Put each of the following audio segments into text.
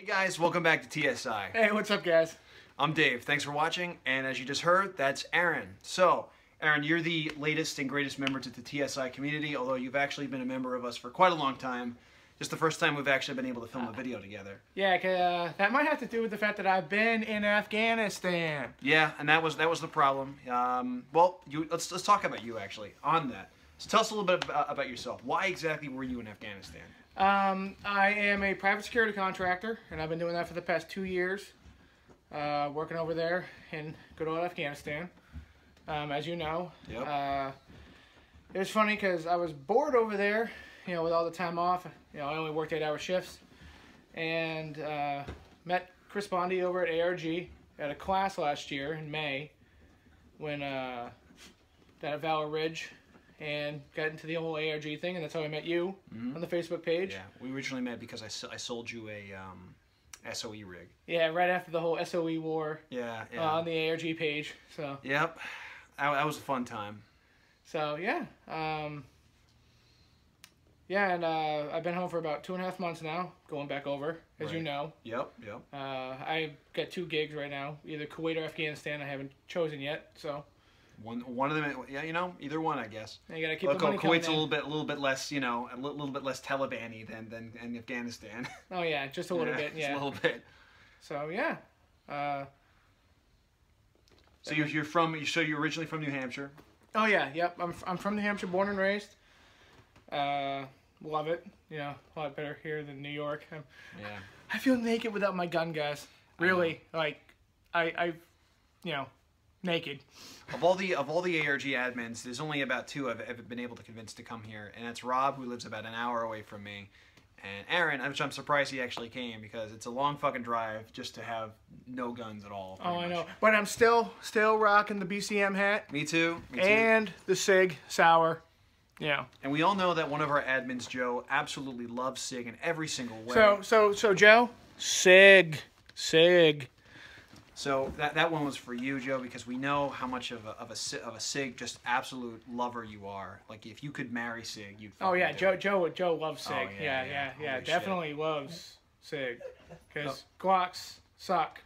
Guys, welcome back to TSI. Hey, what's up, guys? I'm Dave. Thanks for watching, and as you just heard, that's Aaron. So, Aaron, you're the latest and greatest member to the TSI community, although you've actually been a member of us for quite a long time. Just the first time we've actually been able to film a video together. Yeah, that might have to do with the fact that I've been in Afghanistan. Yeah, and that was the problem. Well, let's talk about you actually on that. So tell us a little bit about yourself. Why exactly were you in Afghanistan? I am a private security contractor, and I've been doing that for the past 2 years, working over there in good old Afghanistan, as you know. Yep. It was funny because I was bored over there, you know, with all the time off. You know, I only worked 8-hour shifts, and met Chris Bondi over at ARG at a class last year in May when down at Valor Ridge, and got into the whole ARG thing, and that's how I met you on the Facebook page. Yeah, we originally met because I sold you a SOE rig. Yeah, right after the whole SOE war. Yeah. On the ARG page. So. Yep, that was a fun time. So yeah, yeah, and I've been home for about 2.5 months now, going back over, as you know. Yep. I got 2 gigs right now, either Kuwait or Afghanistan. I haven't chosen yet, so. One of them, yeah, you know, either one, I guess. You gotta keep the money Kuwait's coming a little bit less, you know, a little bit less Taliban-y than Afghanistan. Oh yeah, just a little bit, yeah. Just a little bit. So yeah. So you're originally from New Hampshire. Oh yeah, yep. I'm from New Hampshire, born and raised. Love it. You know, a lot better here than New York. Yeah. I feel naked without my gun, guys. Really, like, I, you know, naked. Of all the ARG admins, there's only about 2 I've been able to convince to come here, and that's Rob, who lives about an hour away from me, and Aaron, which I'm surprised he actually came because it's a long fucking drive just to have no guns at all. Oh, I know, but I'm still rocking the BCM hat. Me too. And the Sig Sauer. Yeah. And we all know that one of our admins, Joe, absolutely loves Sig in every single way. So Joe, Sig. So that one was for you, Joe, because we know how much of a Sig just absolute lover you are. Like if you could marry Sig, you'd. Oh yeah, Joe loves Sig. Oh, yeah, definitely loves Sig, because Oh. Glocks suck.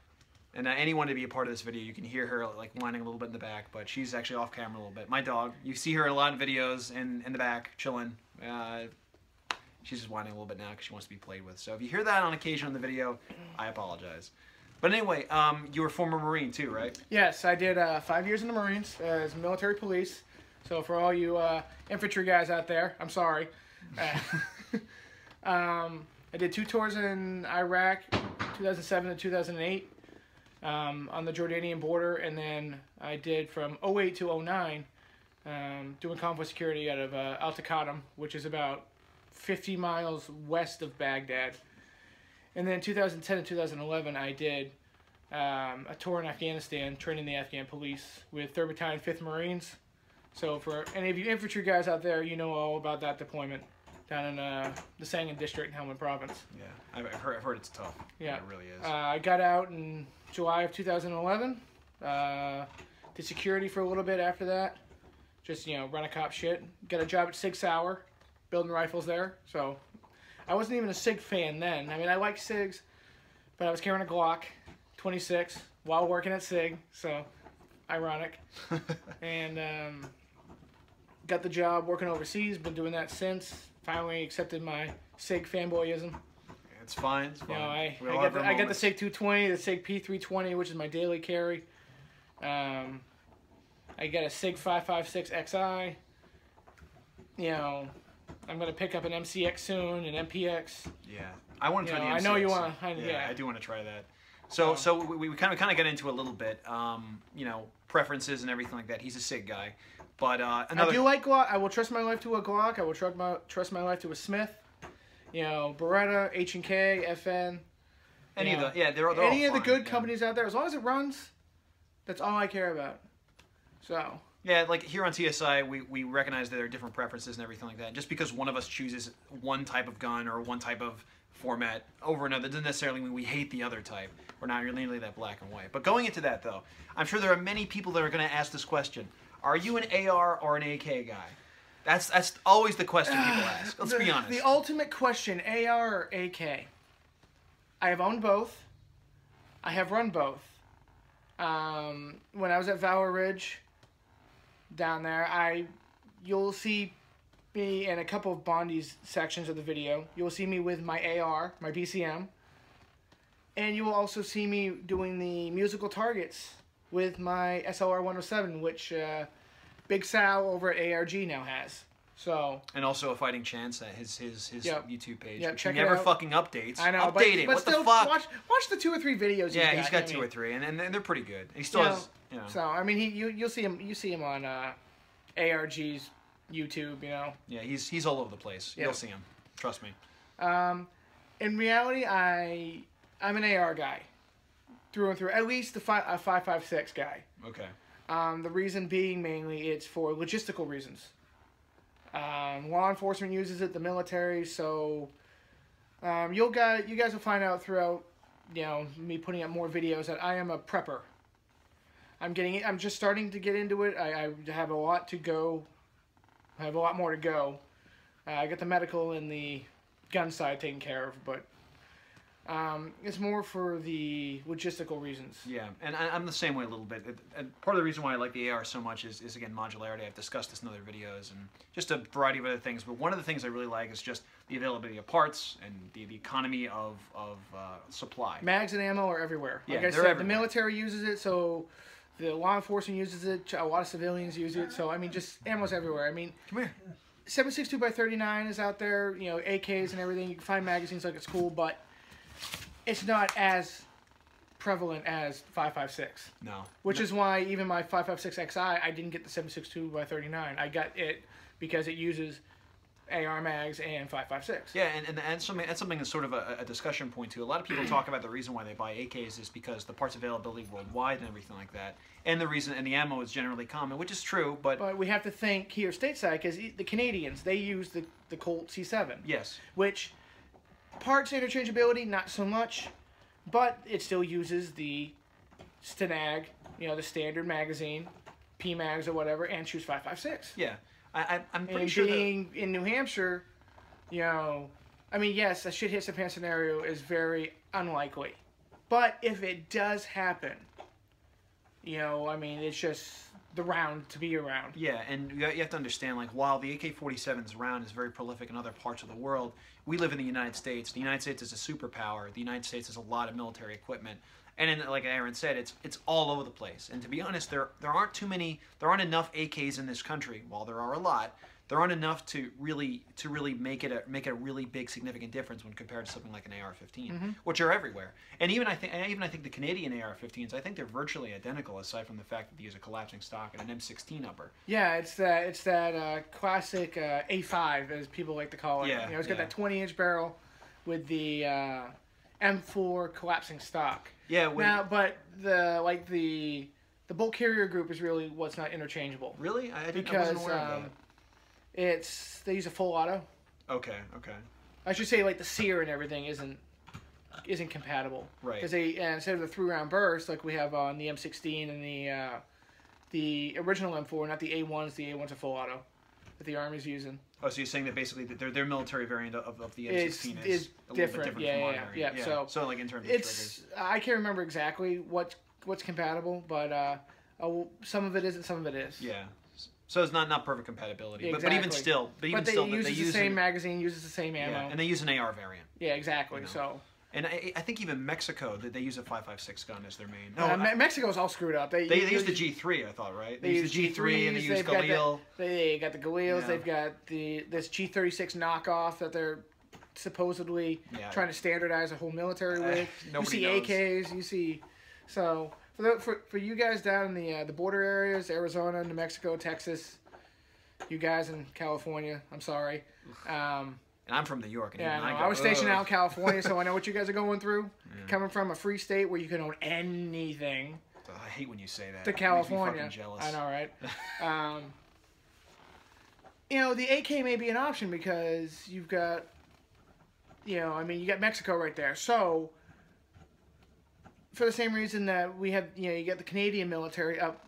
And anyone to be a part of this video, you can hear her like whining a little bit in the back, but she's actually off camera a little bit. My dog, you see her a lot in videos in the back, chilling. She's just whining a little bit now because she wants to be played with. So if you hear that on occasion in the video, I apologize. But anyway, you were a former Marine too, right? Yes, I did 5 years in the Marines as military police. So for all you infantry guys out there, I'm sorry. I did 2 tours in Iraq, 2007 to 2008, on the Jordanian border, and then I did from 08 to 09, doing convoy security out of Al Taqaddum, which is about 50 miles west of Baghdad. And then 2010 and 2011, I did a tour in Afghanistan, training the Afghan police with 3rd Battalion, 5th Marines. So for any of you infantry guys out there, you know all about that deployment down in the Sangin district in Helmand Province. Yeah, I've heard it's tough. Yeah, it really is. I got out in July of 2011. Did security for a little bit after that. Just, you know, run a cop shit. Got a job at Sig Sauer, building rifles there. So I wasn't even a Sig fan then. I mean, I like Sigs, but I was carrying a Glock 26 while working at Sig, so ironic. And got the job working overseas, been doing that since. Finally accepted my Sig fanboyism. It's fine, it's fine. You know, I got the Sig 220, the Sig P320, which is my daily carry. I got a Sig 556 XI. You know, I'm gonna pick up an MCX soon, an MPX. Yeah, I want to try the MCX. I know you want to. Yeah, I do want to try that. So we kind of got into a little bit, you know, preferences and everything like that. He's a Sig guy, but I do like Glock. I will trust my life to a Glock. I will trust my life to a Smith. You know, Beretta, H&K, FN. Any of the they're all any of the fine, good companies out there, as long as it runs, that's all I care about. So. Yeah, like here on TSI, we recognize that there are different preferences and everything like that. Just because one of us chooses one type of gun or one type of format over another doesn't necessarily mean we hate the other type. We're not really that black and white. But going into that, though, I'm sure there are many people that are going to ask this question. Are you an AR or an AK guy? That's always the question people ask. Let's be honest. The ultimate question, AR or AK? I have owned both. I have run both. When I was at Valor Ridge, down there, you'll see me in a couple of Bondi's sections of the video. You'll see me with my AR, my BCM, and you will also see me doing the musical targets with my SLR 107, which Big Sal over at ARG now has. So, and also a Fighting Chance at his Yep. YouTube page, Yep, which check he it never out. fucking updates. I know, Update it. but What still, the fuck? watch the 2 or 3 videos. Yeah, he's he's got I 2 mean, or 3, and they're pretty good. He still You know, has, you know. So I mean, you'll see him on ARG's YouTube. You know. Yeah, he's all over the place. Yeah. You'll see him. Trust me. In reality, I'm an AR guy, through and through. At least a 5.56 guy. Okay. The reason being mainly it's for logistical reasons. Law enforcement uses it, the military, so you guys will find out throughout, me putting up more videos that I am a prepper. I'm just starting to get into it. I have a lot to go. I have a lot more to go. I got the medical and the gun side taken care of, but it's more for the logistical reasons. Yeah, and I'm the same way a little bit. And part of the reason why I like the AR so much is again, modularity. I've discussed this in other videos and just a variety of other things. But one of the things I really like is just the availability of parts and the economy of supply. Mags and ammo are everywhere. Yeah, Like I they're said, everywhere. the military uses it, so the law enforcement uses it. A lot of civilians use it. So I mean, just ammo's everywhere. I mean, Come here. 7.62x39 is out there. AKs and everything. You can find magazines like it's cool, but it's not as prevalent as 5.56. No. Which is why even my 5.56 XI, I didn't get the 7.62x39. I got it because it uses AR mags and 5.56. Yeah, and that's something that's sort of a discussion point too. A lot of people talk about the reason why they buy AKs is because the parts availability worldwide and everything like that, and the ammo is generally common, which is true. But we have to think here stateside because the Canadians, they use the Colt C7. yes, Which parts interchangeability not so much, but it still uses the Stenag, the standard magazine, PMags or whatever, and shoots 5.56. yeah, I'm pretty And sure that, being in New Hampshire, I mean, yes, a shit hits the fan scenario is very unlikely. But if it does happen, I mean, it's just the round to be around. yeah, and you have to understand, like, while the AK-47's round is very prolific in other parts of the world, we live in the United States. The United States is a superpower. The United States has a lot of military equipment. And like Aaron said, it's all over the place. And to be honest, there aren't enough AKs in this country. While there are a lot, there aren't enough to really make it a really big significant difference when compared to something like an AR-15, which are everywhere. And even I think the Canadian AR-15s, I think they're virtually identical, aside from the fact that they use a collapsing stock and an M16 upper. Yeah, it's that classic A5, as people like to call it. Yeah, It's got that 20-inch barrel with the M4 collapsing stock. Yeah. But the bolt carrier group is really what's not interchangeable. Really? I wasn't Because aware of that. they use a full auto. Okay. I should say like the sear and everything isn't compatible. Right. Because instead of the 3-round burst like we have on the M16 and the original M4, not the A1s. The A1's a full auto that the Army's using. Oh, so you're saying that basically their military variant of the M16 is a little different. bit different Yeah, from our yeah, variant. yeah. So like in terms of triggers. I can't remember exactly what's compatible, but some of it is and some of it is. Yeah. So it's not perfect compatibility, Yeah, but even exactly. still, But even they still, use they the use same magazine, uses the same ammo. yeah, and they use an AR variant. Yeah, exactly. You know. So. And I think even Mexico, they use a 5.56 gun as their main. Mexico's all screwed up. They use the G3, I thought, right? They use the G3 and they use Galil. They got the Galils. Yeah. They've got this G36 knockoff that they're supposedly trying to standardize a whole military with. You see knows. AKs. You see, so for you guys down in the border areas, Arizona, New Mexico, Texas, you guys in California, I'm sorry. And I'm from New York. And Yeah, even I was stationed "Ugh." out in California, so I know what you guys are going through. Coming from a free state where you can own anything I hate when you say that. to It makes me California. fucking jealous. I know, right? The AK may be an option because you've got, you got Mexico right there. So, for the same reason that we have, you got the Canadian military up,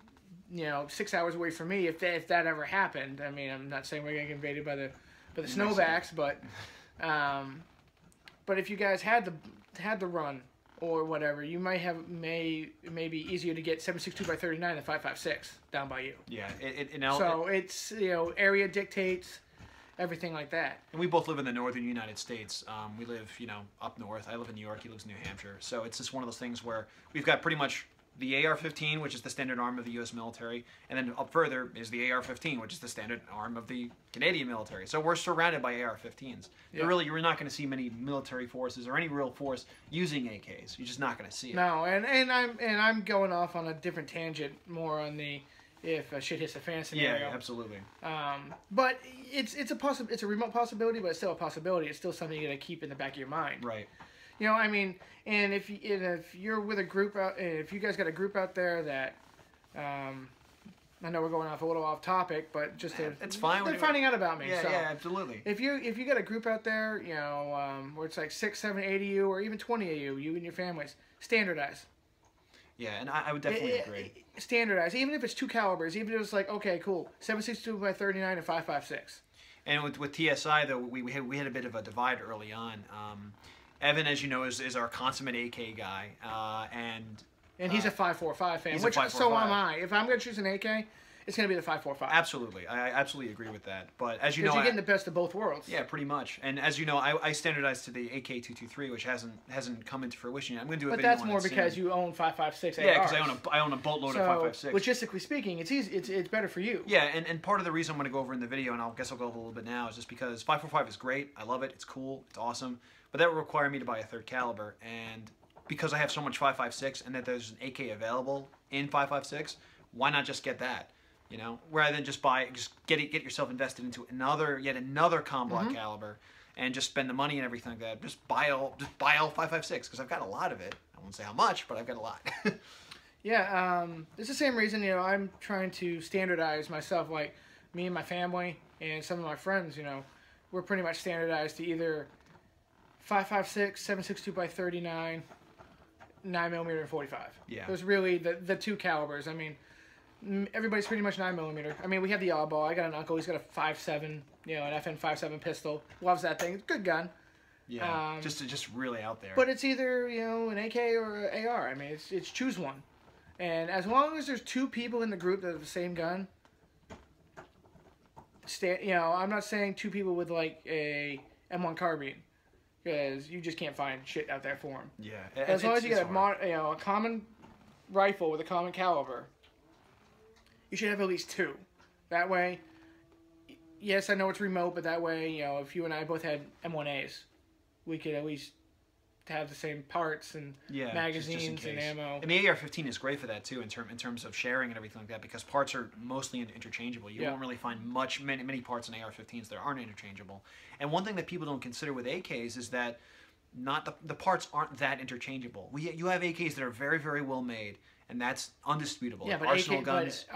6 hours away from me. If that ever happened, I mean, I'm not saying we're gonna get invaded by the snowbacks, but But if you guys had the run or whatever, you might have may be easier to get 7.62 by 39 than 5.56 down by you. Yeah, So it's area dictates everything like that. And we both live in the northern United States. We live up north. I live in New York. He lives in New Hampshire. So it's just one of those things where we've got pretty much the AR-15, which is the standard arm of the U.S. military, and then up further is the AR-15, which is the standard arm of the Canadian military. So we're surrounded by AR-15s. Yeah. You're not going to see many military forces or any real force using AKs. You're just not going to see it. No, and I'm going off on a different tangent, more on the if shit hits the fan scenario. Yeah, absolutely. But it's a remote possibility, but it's still a possibility. It's still something you got to keep in the back of your mind. Right. I mean, and if you're with a group out, if you guys got a group out there that, I know we're going off a little off topic, but just it's fine. They're finding out about me. Yeah, so yeah, absolutely. If you got a group out there, where it's like 6, 7, 8 of you, or even 20 of you and your families, standardize. Yeah, and I would definitely agree. Standardize, even if it's 2 calibers, even if it's like, okay, cool, 7.62 by 39 and 5.56. And with TSI though, we had a bit of a divide early on. Evan, as you know, is our consummate AK guy, and he's a 5.45 fan, he's which a 5.45. so am I. If I'm going to choose an AK, it's going to be the 5.45. Absolutely, I absolutely agree with that. But as you know, you're getting the best of both worlds. Yeah, pretty much. And as you know, I standardized to the AK-223, which hasn't come into fruition yet. I'm going to do a video. But that's more because you own 5.56 ARs. Yeah, because I own a boatload of 5.56. Logistically speaking, it's easy. It's better for you. Yeah, and part of the reason I'm going to go over in the video, and I guess I'll go over a little bit now, is just because 5.45 is great. I love it. It's cool. It's awesome. But that would require me to buy a 3rd caliber, and because I have so much 5.56 and that there's an AK available in 5.56, why not just get that? Rather than just get yourself invested into yet another combat caliber, and just spend the money and everything like that. Just buy all 5.56 because I've got a lot of it. I won't say how much, but I've got a lot. Yeah, it's the same reason. I'm trying to standardize myself. Like me and my family and some of my friends, we're pretty much standardized to either 5.56, 7.62 by 39, 9mm, and 45. Yeah. Those really the 2 calibers. I mean, everybody's pretty much 9mm. I mean, we have the oddball. I got an uncle. He's got a 5.7, an FN 5.7 pistol. Loves that thing. It's a good gun. Yeah. Just really out there. But it's either an AK or an AR. I mean, it's choose one. And as long as there's 2 people in the group that have the same gun, I'm not saying 2 people with like a M1 carbine, because you just can't find shit out there for them. Yeah. As long as you get a common rifle with a common caliber, you should have at least 2. That way, yes, I know it's remote, but that way, if you and I both had M1As, we could at least have the same parts and magazines and ammo. And the AR-15 is great for that too, in terms of sharing and everything like that, because parts are mostly interchangeable. You won't really find many parts in AR-15s that aren't interchangeable. And one thing that people don't consider with AKs is that the parts aren't that interchangeable. You have AKs that are very, very well made, and that's undisputable. Yeah, but Arsenal guns.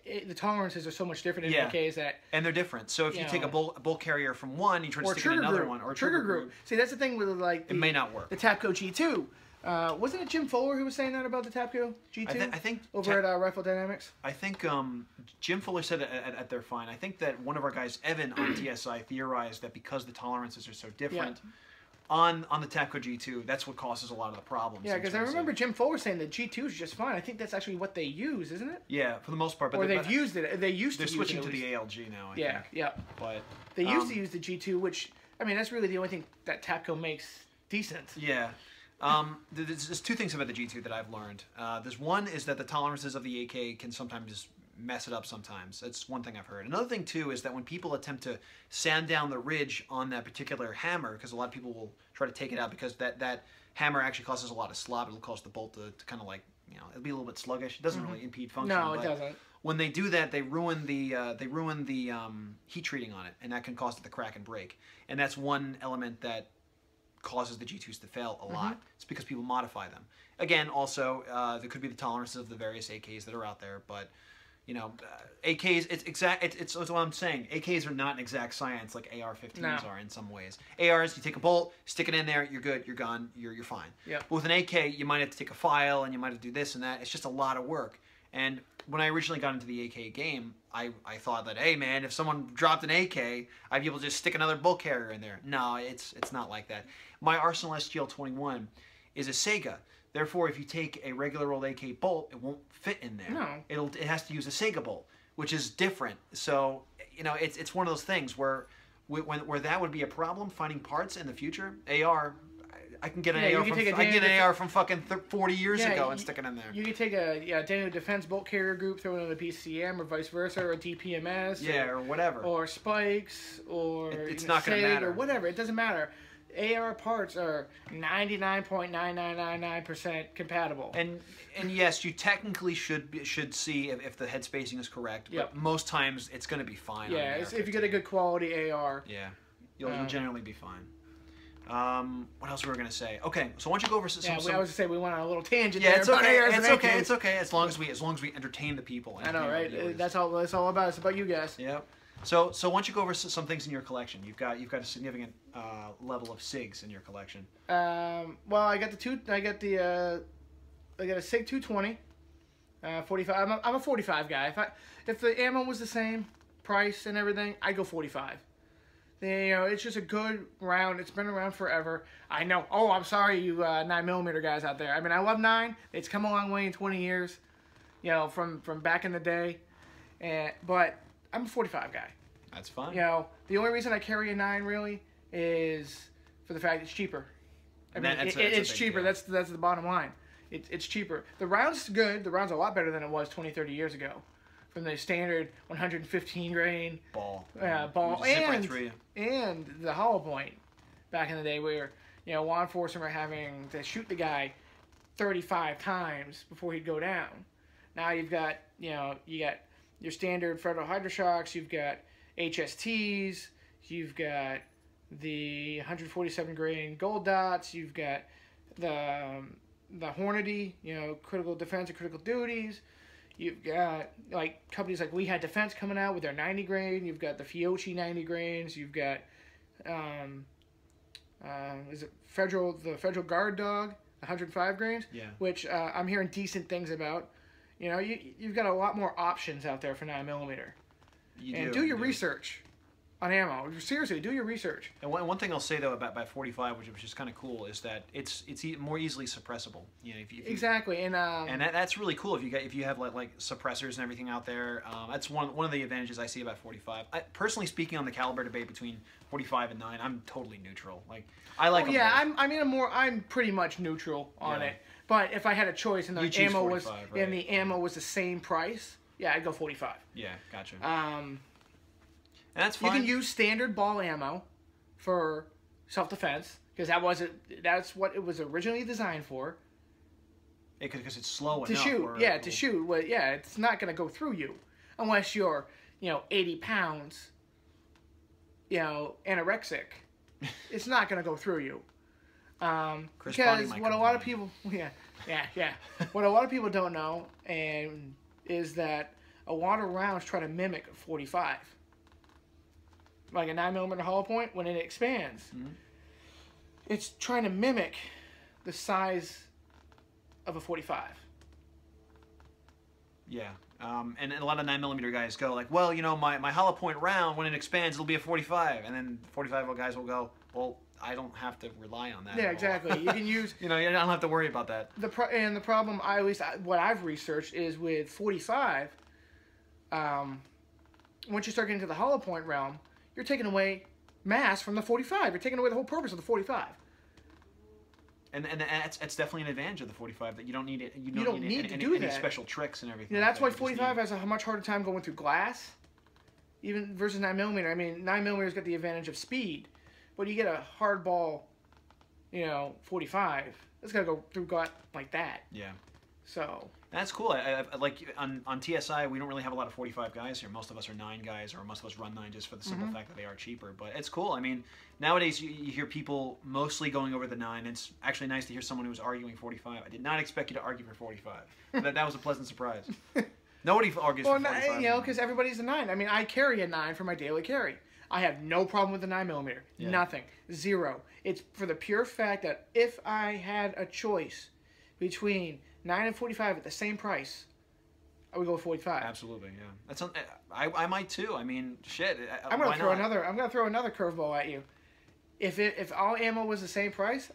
The tolerances are so much different in AKs and they're different. So if you take a bolt carrier from one, you try to stick it in another one, or trigger group. See, that's the thing with it may not work. The Tapco G2. Wasn't it Jim Fuller who was saying that about the Tapco G2? I think over at Rifle Dynamics. I think Jim Fuller said at their fine. I think that one of our guys, Evan on TSI, theorized that because the tolerances are so different. Yeah. On the Tapco G2, that's what causes a lot of the problems. Yeah, because I remember Jim Fuller saying that G2 is just fine. I think that's actually what they use, isn't it? Yeah, for the most part. But they've used it. They're switching to the ALG now. I think. Yeah. But they used to use the G2, which that's really the only thing that Tapco makes decent. Yeah. There's 2 things about the G2 that I've learned. There's one is that the tolerances of the AK can sometimes mess it up sometimes. That's one thing I've heard. Another thing too is that when people attempt to sand down the ridge on that particular hammer, because a lot of people will try to take it out because that hammer actually causes a lot of slop. It'll cause the bolt to kind of like, it'll be a little bit sluggish. It doesn't really impede function. No, it doesn't. When they do that, they ruin the heat treating on it, and that can cause it to crack and break. And that's one element that causes the G2s to fail a lot. It's because people modify them. Again, also, there could be the tolerances of the various AKs that are out there, but AKs, it's what I'm saying. AKs are not an exact science like AR-15s are in some ways. ARs, you take a bolt, stick it in there, you're good, you're gone, you're fine. Yep. But with an AK, you might have to take a file, and you might have to do this and that. It's just a lot of work. And when I originally got into the AK game, I thought that, hey man, if someone dropped an AK, I'd be able to just stick another bolt carrier in there. No, it's not like that. My Arsenal SGL-21 is a Sega. Therefore, if you take a regular old AK bolt, it won't fit in there. No. It has to use a Sega bolt, which is different. So, you know, it's one of those things where that would be a problem finding parts in the future. AR, I can get an AR from AR from fucking 40 years ago and stick it in there. You could take a Daniel Defense bolt carrier group, throw it in a PCM or vice versa, or a DPMS. Or whatever. Or spikes, or it's not going to matter. Or whatever. It doesn't matter. AR parts are 99.9999% compatible. And yes, you technically should see if the head spacing is correct. But most times it's going to be fine. Yeah, if you get a good quality AR. Yeah, you'll generally be fine. What else were we gonna say? Okay, so why don't you go over some? I was gonna say we went on a little tangent. Yeah, there it's about okay. ARs It's and okay. AKs. It's okay. As long as we entertain the people. I know, right? That's all. That's all about. It's about you guys. Yep. So why don't you go over some things in your collection? You've got a significant level of SIGs in your collection. Well, I got a SIG 220, 45. I'm a 45 guy. If the ammo was the same price and everything, I'd go 45. It's just a good round. It's been around forever. I know. Oh, I'm sorry, you 9mm guys out there. I mean, I love 9. It's come a long way in 20 years, from back in the day. But I'm a 45 guy. That's fine. The only reason I carry a 9 really is for the fact it's cheaper. It's cheaper. Deal. That's the bottom line. It's cheaper. The round's good. The round's a lot better than it was 20, 30 years ago. From the standard 115 grain ball, and the hollow point back in the day where law enforcement were having to shoot the guy 35 times before he'd go down. Now you've got you got your standard Federal Hydroshocks, you've got HSTs, you've got the 147 grain gold dots, you've got the Hornady, critical defense and critical duties. You've got companies like We Had Defense coming out with their 90 grain. You've got the Fiocchi 90 grains. You've got is it the Federal Guard Dog 105 grains? Yeah. Which I'm hearing decent things about. You've got a lot more options out there for 9mm. Do your research on ammo. Seriously, do your research. And one thing I'll say though about 45, which is kind of cool, is that it's more easily suppressible. Exactly, and that's really cool if you have like suppressors and everything out there. That's one of the advantages I see about 45. Personally speaking, on the caliber debate between 45 and 9, I'm totally neutral. I like. I'm pretty much neutral on it. But if I had a choice and the ammo 45, was and the ammo was the same price, I'd go 45. Yeah, gotcha. And that's fine. You can use standard ball ammo for self-defense because that's what it was originally designed for. Because it's slow to enough. To shoot. Well, it's not going to go through you unless you're 80 pounds, anorexic. It's not going to go through you. Because what a lot of people, what a lot of people don't know is that a lot of rounds try to mimic 45. Like a 9mm hollow point, when it expands, it's trying to mimic the size of a 45. Yeah. And a lot of 9mm guys go like, well, my hollow point round, when it expands, it'll be a 45. And then 45 guys will go, well, I don't have to rely on that. Yeah, exactly. You can use... you don't have to worry about that. The problem, what I've researched is with 45, once you start getting to the hollow point realm, you're taking away mass from the 45. You're taking away the whole purpose of the 45. And that's definitely an advantage of the 45, that you don't need it. You don't need any special tricks and everything. Yeah, that's why 45 has a much harder time going through glass, even versus 9mm. I mean, 9mm's got the advantage of speed, but you get a hard ball, 45. It's gotta go through gut like that. Yeah. So. That's cool. I like on TSI, we don't really have a lot of 45 guys here. Most of us are 9 guys, or most of us run 9 just for the simple fact that they are cheaper. But it's cool. I mean, nowadays you hear people mostly going over the 9. It's actually nice to hear someone who's arguing 45. I did not expect you to argue for 45. that was a pleasant surprise. Nobody argues for 45. Because everybody's a 9. I mean, I carry a 9 for my daily carry. I have no problem with the 9mm. Yeah. Nothing. Zero. It's for the pure fact that if I had a choice between 9 and 45 at the same price, I would go with 45. Absolutely, yeah. That's I might too. I mean, shit. I'm gonna throw another curveball at you. If all ammo was the same price,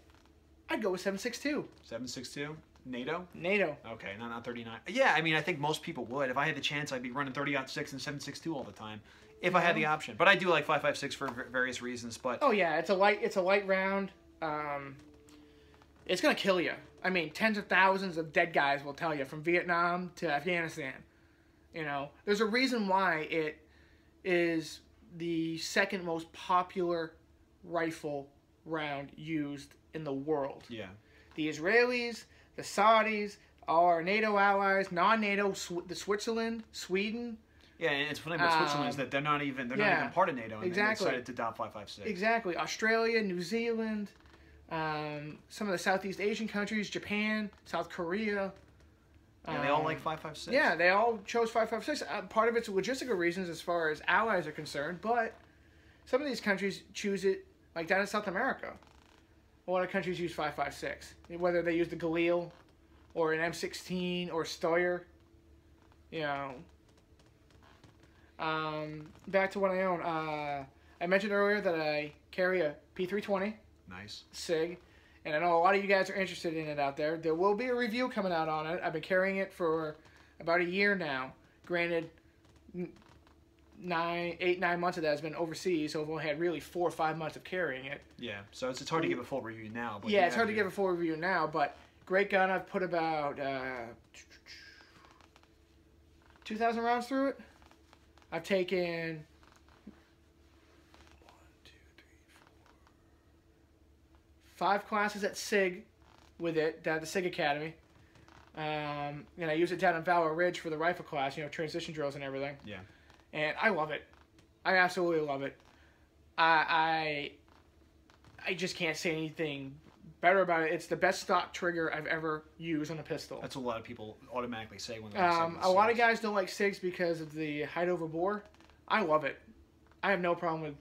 I'd go with 7.62. 7.62. NATO. NATO. Okay, not 39. Yeah, I mean, I think most people would. If I had the chance, I'd be running 30-06 and 7.62 all the time, if I had the option. But I do like 5.56 for various reasons. But oh yeah, it's a light round. It's gonna kill you. I mean, tens of thousands of dead guys will tell you, from Vietnam to Afghanistan. You know, there's a reason why it is the second most popular rifle round used in the world. Yeah. The Israelis, the Saudis, all our NATO allies, non-NATO, the Switzerland, Sweden. Yeah, and it's funny about Switzerland is that they're not even part of NATO, and exactly. they decided to adopt 5.56. Exactly. Australia, New Zealand, some of the Southeast Asian countries, Japan, South Korea. Yeah, they all like 5.56. Yeah, they all chose 5.56. Part of it's logistical reasons as far as allies are concerned, but some of these countries choose it, like down in South America. A lot of countries use 5.56, whether they use the Galil or an M16 or Steyr. You know. Back to what I own. I mentioned earlier that I carry a P320. Nice. SIG. And I know a lot of you guys are interested in it out there. There will be a review coming out on it. I've been carrying it for about a year now. Granted, 9 months of that has been overseas, so I've only had really 4 or 5 months of carrying it. Yeah, so it's hard to give a full review now. But yeah, it's hard to give a full review now, but great gun. I've put about 2,000 rounds through it. I've taken 5 classes at SIG with it, down at the SIG Academy. And I use it down in Valor Ridge for the rifle class, you know, transition drills and everything. Yeah. And I love it. I absolutely love it. I just can't say anything better about it. It's the best stock trigger I've ever used on a pistol. That's what a lot of people automatically say when they're a lot of guys don't like SIGs because of the height over bore. I love it. I have no problem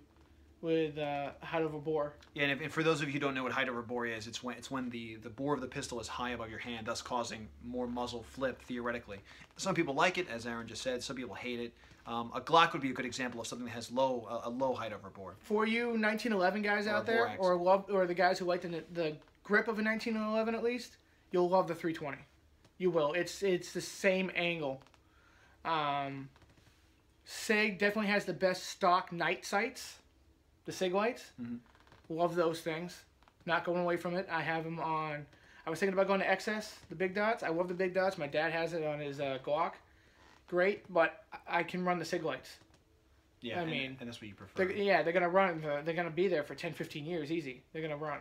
with height over bore. Yeah, and for those of you who don't know what height over bore is, it's when the bore of the pistol is high above your hand, thus causing more muzzle flip, theoretically. Some people like it, as Aaron just said. Some people hate it. A Glock would be a good example of something that has a low height over bore. For you 1911 guys out there, or the guys who like the grip of a 1911 at least, you'll love the 320. You will. It's the same angle. SIG definitely has the best stock night sights. The SIG lights. Mm-hmm. Love those things. Not going away from it. I have them on. I was thinking about going to XS, the big dots. I love the big dots. My dad has it on his Glock. Great, but I can run the SIG lights. Yeah, I mean, and that's what you prefer. They're gonna run. They're gonna be there for 10, 15 years, easy. They're gonna run.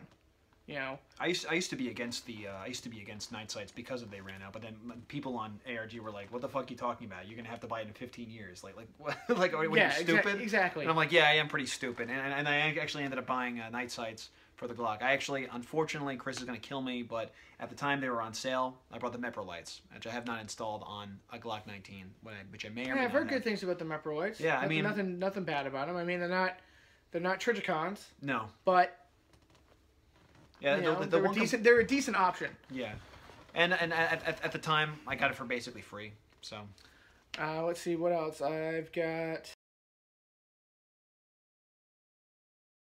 You know. I used to be against night sights because they ran out. But then people on ARG were like, "What the fuck are you talking about? You're gonna have to buy it in 15 years." Like what? Like, are you stupid? Exactly. And I'm like, yeah, I am pretty stupid. And I actually ended up buying night sights for the Glock. I actually, unfortunately, Chris is gonna kill me, but at the time they were on sale. I brought the Mepro lights, which I have not installed on a Glock 19, which I may or may not I've heard have. good things about the Mepro lights. Yeah, I mean, nothing bad about them. I mean, they're not Trijicons. No. But yeah, they're a decent option. Yeah, and at the time I got it for basically free. So let's see what else I've got.